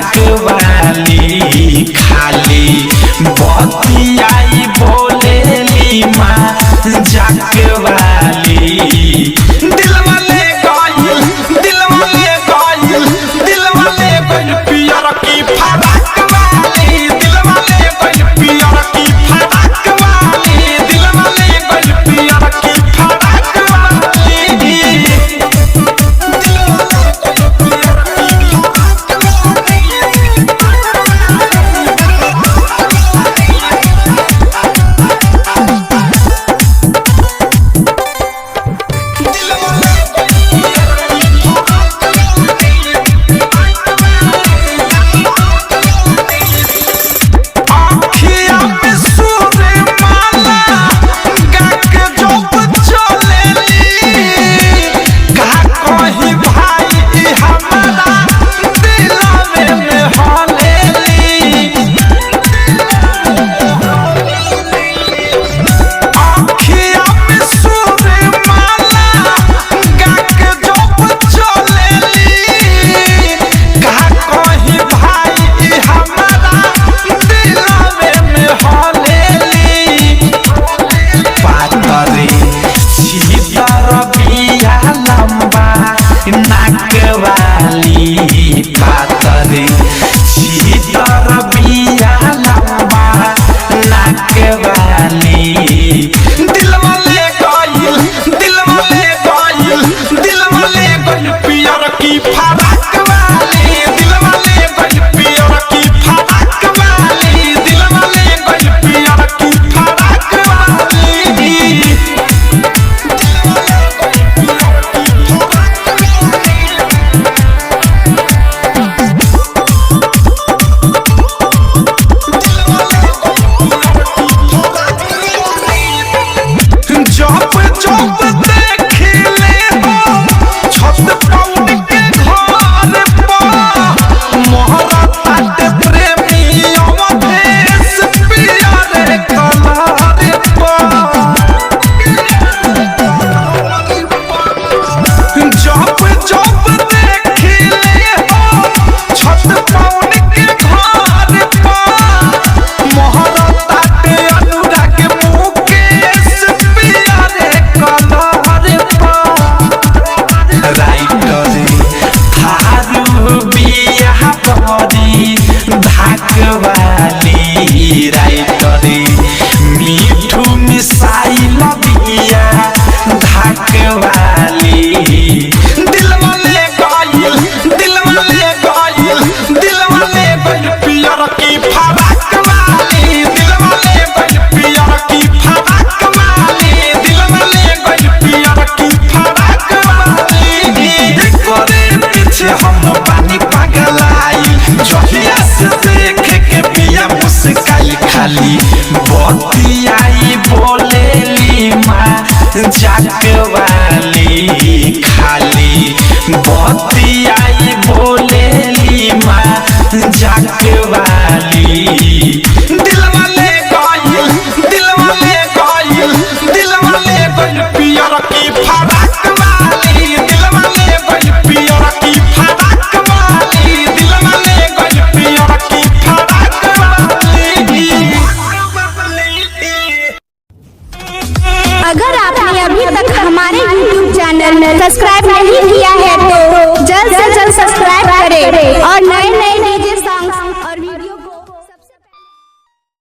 जाक वाली खाली बतियाई बोलेली माँ जाक वाली दिलवा ले गइल पियर की फराक वाली दिलवा ले गइल पियर की फराक वाली दिलवा ले गइल पियर की फराक वाली खाली बतियाई बोलेली माँ जाक वाली खाली बतियाई बोलेली माँ जाक वाली दिलवा ले गइल पियर की फराक वाली दिलवा ले गइल पियर की फराक वाली दिलवा ले गइल पियर की फराक वाली। अगर आपने अभी तक हमारे YouTube चैनल सब्सक्राइब